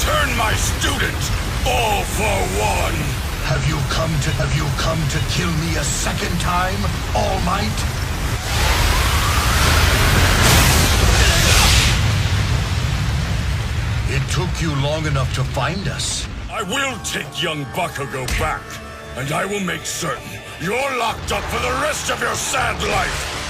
Return my student, all for one. Have you come to kill me a second time, All Might? It took you long enough to find us. I will take young Bakugo back, and I will make certain you're locked up for the rest of your sad life.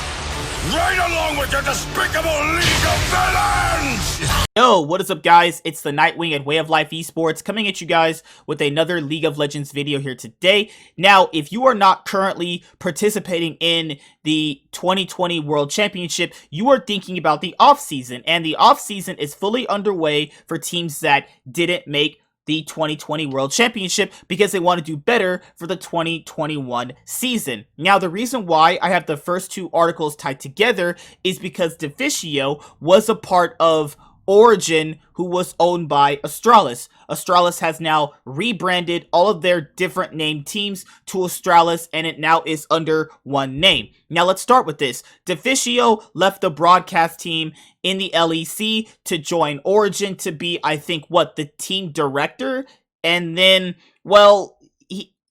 Right along with your despicable League of Villains! Yo, what is up guys? It's the Nightwing at Way of Life Esports coming at you guys with another League of Legends video here today. Now, if you are not currently participating in the 2020 World Championship, you are thinking about the off-season, and the off-season is fully underway for teams that didn't make the 2020 World Championship because they want to do better for the 2021 season. Now, the reason why I have the first two articles tied together is because Deficio was a part of Origin, who was owned by Astrails. Astralis has now rebranded all of their different named teams to Astralis, and it now is under one name. Now let's start with this. Deficio left the broadcast team in the LEC to join Origin to be, I think, the team director? And then, well,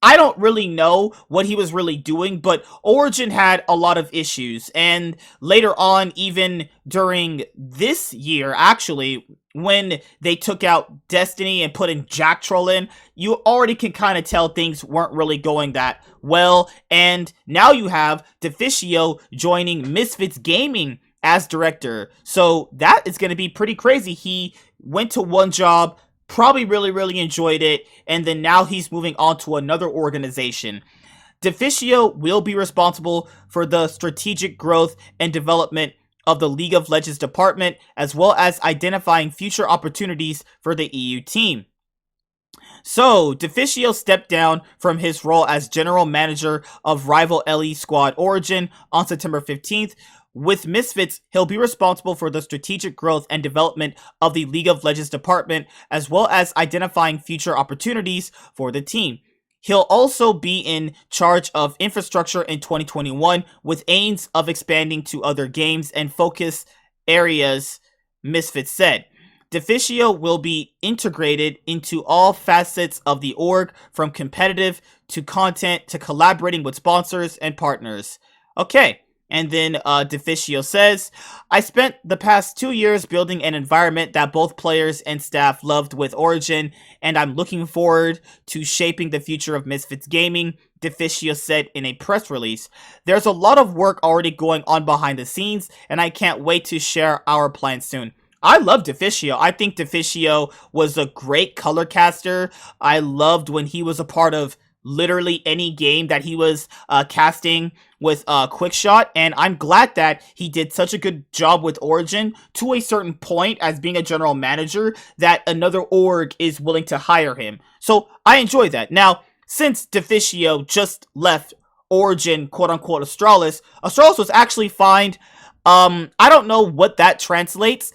I don't really know what he was really doing, but Origin had a lot of issues. And later on, even during this year, actually, when they took out Destiny and put in Jack Troll in, you already can kind of tell things weren't really going that well. And now you have Deficio joining Misfits Gaming as director. So that is going to be pretty crazy. He went to one job, probably really enjoyed it, and then now he's moving on to another organization. Deficio will be responsible for the strategic growth and development of the League of Legends department, as well as identifying future opportunities for the EU team. So, Deficio stepped down from his role as general manager of rival LE squad Origin on September 15th. With Misfits, he'll be responsible for the strategic growth and development of the League of Legends department, as well as identifying future opportunities for the team. He'll also be in charge of infrastructure in 2021, with aims of expanding to other games and focus areas, Misfits said. Deficio will be integrated into all facets of the org, from competitive to content to collaborating with sponsors and partners. Okay. And then Deficio says, I spent the past 2 years building an environment that both players and staff loved with Origin, and I'm looking forward to shaping the future of Misfits Gaming, Deficio said in a press release. There's a lot of work already going on behind the scenes, and I can't wait to share our plans soon. I love Deficio. I think Deficio was a great color caster. I loved when he was a part of literally any game that he was casting with Quickshot, and I'm glad that he did such a good job with Origin to a certain point as being a general manager that another org is willing to hire him. So I enjoy that. Now, since Deficio just left Origin, quote-unquote Astralis was actually fined. I don't know what that translates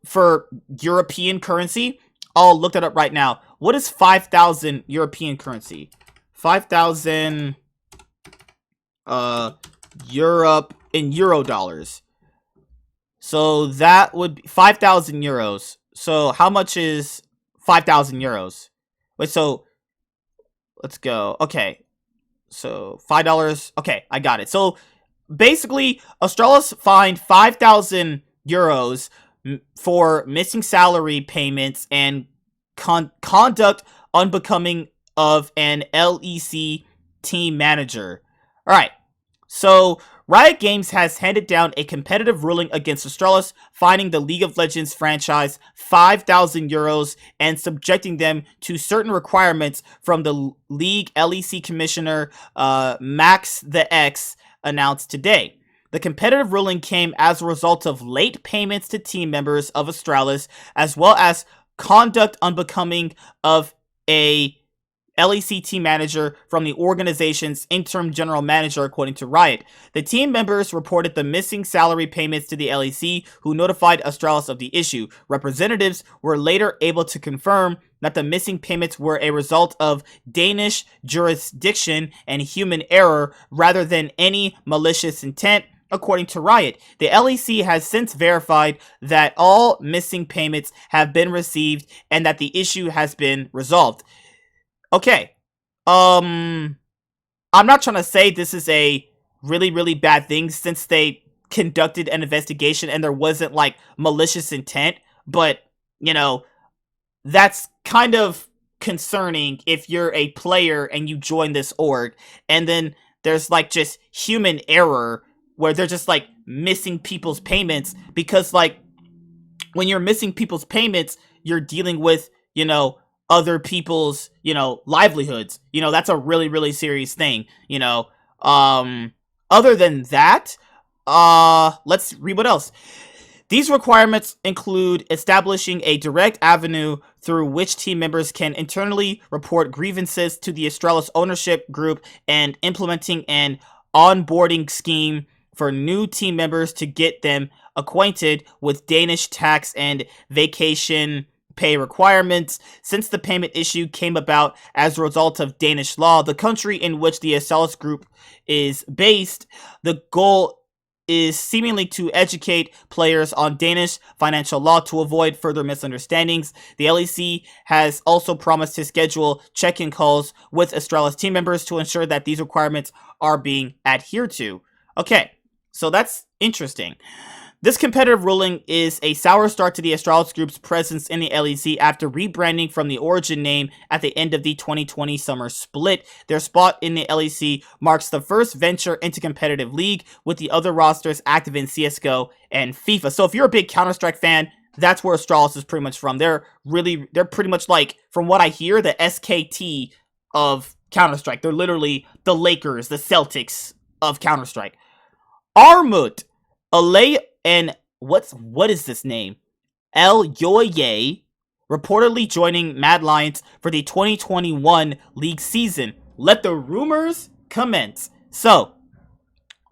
for European currency. I'll look that up right now. What is 5,000 European currency? 5,000 Europe in euro dollars. So that would be 5,000 euros. So how much is 5,000 euros? Wait, so let's go. Okay. So $5. Okay, I got it. So basically, Astralis fined 5,000 euros for missing salary payments and conduct unbecoming of an LEC team manager. Alright, so Riot Games has handed down a competitive ruling against Astralis, fining the League of Legends franchise 5,000 euros and subjecting them to certain requirements from the League LEC Commissioner Max the X announced today. The competitive ruling came as a result of late payments to team members of Astralis, as well as conduct unbecoming of a LEC team manager from the organization's interim general manager, according to Riot. The team members reported the missing salary payments to the LEC, who notified Astralis of the issue. Representatives were later able to confirm that the missing payments were a result of Danish jurisdiction and human error rather than any malicious intent, according to Riot. The LEC has since verified that all missing payments have been received and that the issue has been resolved. Okay. I'm not trying to say this is a really, really bad thing since they conducted an investigation and there wasn't like malicious intent, but you know, that's kind of concerning if you're a player and you join this org and then there's like just human error where they're just like missing people's payments, because like when you're missing people's payments, you're dealing with, you know, other people's, you know, livelihoods. You know, that's a really, really serious thing, you know. Other than that, let's read what else. These requirements include establishing a direct avenue through which team members can internally report grievances to the Astralis ownership group and implementing an onboarding scheme for new team members to get them acquainted with Danish tax and vacation pay requirements. Since the payment issue came about as a result of Danish law, the country in which the Astralis group is based, the goal is seemingly to educate players on Danish financial law to avoid further misunderstandings. The LEC has also promised to schedule check-in calls with Astralis team members to ensure that these requirements are being adhered to. Okay, so that's interesting. This competitive ruling is a sour start to the Astralis Group's presence in the LEC after rebranding from the Origin name at the end of the 2020 summer split. Their spot in the LEC marks the first venture into competitive league, with the other rosters active in CSGO and FIFA. So if you're a big Counter-Strike fan, that's where Astralis is pretty much from. They're pretty much like, from what I hear, the SKT of Counter-Strike. They're literally the Lakers, the Celtics of Counter-Strike. Armut, and what is this name? El Yoye, reportedly joining Mad Lions for the 2021 league season. Let the rumors commence. So,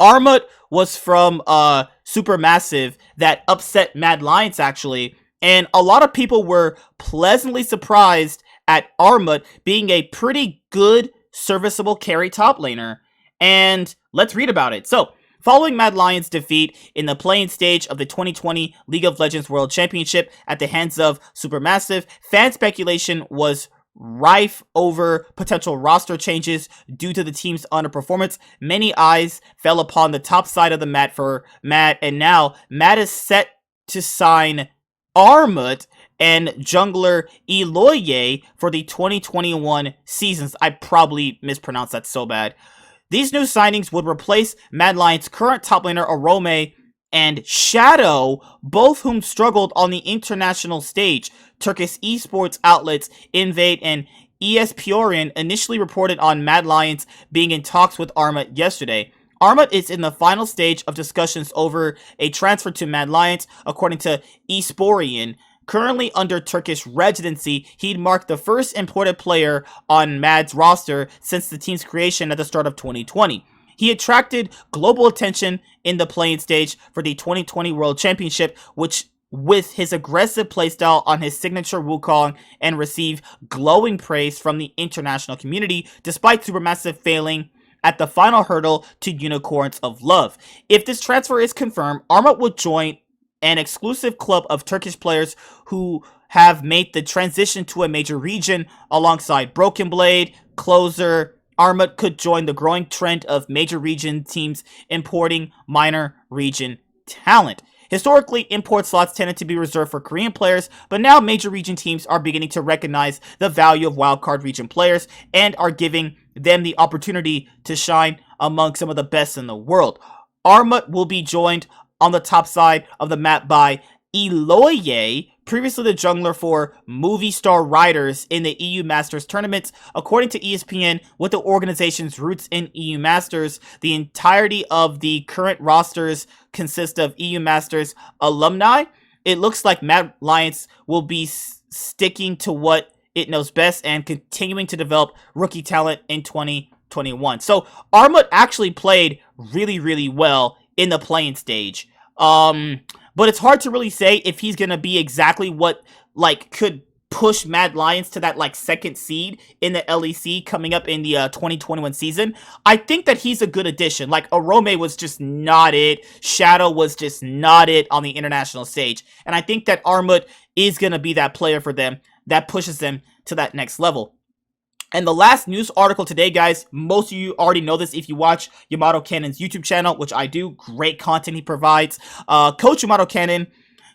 Armut was from Supermassive that upset Mad Lions actually, and a lot of people were pleasantly surprised at Armut being a pretty good, serviceable carry top laner. And let's read about it. So, following Mad Lions' defeat in the playing stage of the 2020 League of Legends World Championship at the hands of Supermassive, fan speculation was rife over potential roster changes due to the team's underperformance. Many eyes fell upon the top side of the mat for Mad, and now Mad is set to sign Armut and jungler Eloye for the 2021 seasons. I probably mispronounced that so bad. These new signings would replace Mad Lions' current top laner Arome and Shadow, both whom struggled on the international stage. Turkish esports outlets Invade and ESPN initially reported on Mad Lions being in talks with Armut yesterday. Armut is in the final stage of discussions over a transfer to Mad Lions, according to Esporian. Currently under Turkish residency, he'd marked the first imported player on Mad's roster since the team's creation at the start of 2020. He attracted global attention in the playing stage for the 2020 World Championship, which with his aggressive playstyle on his signature Wukong, and received glowing praise from the international community, despite Supermassive failing at the final hurdle to Unicorns of Love. If this transfer is confirmed, Armut will join an exclusive club of Turkish players who have made the transition to a major region alongside Broken Blade, Closer. Armut could join the growing trend of major region teams importing minor region talent. Historically, import slots tended to be reserved for Korean players, but now major region teams are beginning to recognize the value of wildcard region players and are giving them the opportunity to shine among some of the best in the world. Armut will be joined on the top side of the map by Eloye, previously the jungler for Movie Star Riders in the EU Masters tournaments. According to ESPN, with the organization's roots in EU Masters, the entirety of the current rosters consist of EU Masters alumni. It looks like Mad Lions will be sticking to what it knows best and continuing to develop rookie talent in 2021. So Armut actually played really, really well in the playing stage. But it's hard to really say if he's going to be exactly what, like, could push Mad Lions to that like second seed in the LEC coming up in the 2021 season. I think that he's a good addition. Like Arome was just not it. Shadow was just not it on the international stage. And I think that Armut is going to be that player for them that pushes them to that next level. And the last news article today, guys, most of you already know this if you watch Yamato Cannon's YouTube channel, which I do. Great content he provides. Coach Yamato Cannon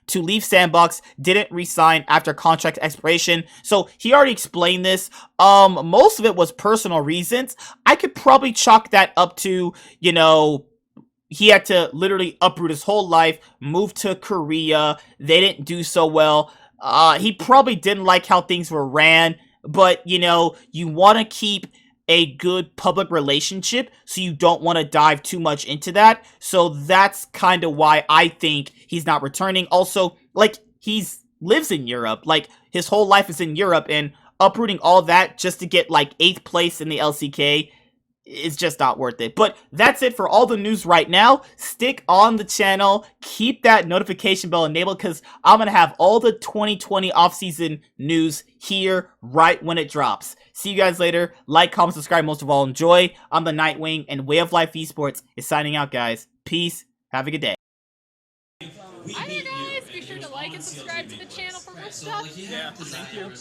to leave Sandbox, didn't resign after contract expiration. So he already explained this. Most of it was personal reasons. I could probably chalk that up to, you know, he had to literally uproot his whole life, move to Korea. They didn't do so well. He probably didn't like how things were ran, but, you know, you want to keep a good public relationship, so you don't want to dive too much into that. So that's kind of why I think he's not returning. Also, like, lives in Europe. Like, his whole life is in Europe, and uprooting all that just to get, like, 8th place in the LCK is just not worth it. But that's it for all the news right now. Stick on the channel. Keep that notification bell enabled, because I'm going to have all the 2020 offseason news here right when it drops. See you guys later. Like, comment, subscribe. Most of all, enjoy. I'm the Nightwing, and Way of Life Esports is signing out, guys. Peace. Have a good day. Hi there, guys. Be sure to like and subscribe to the channel for more stuff. Yeah, thank you.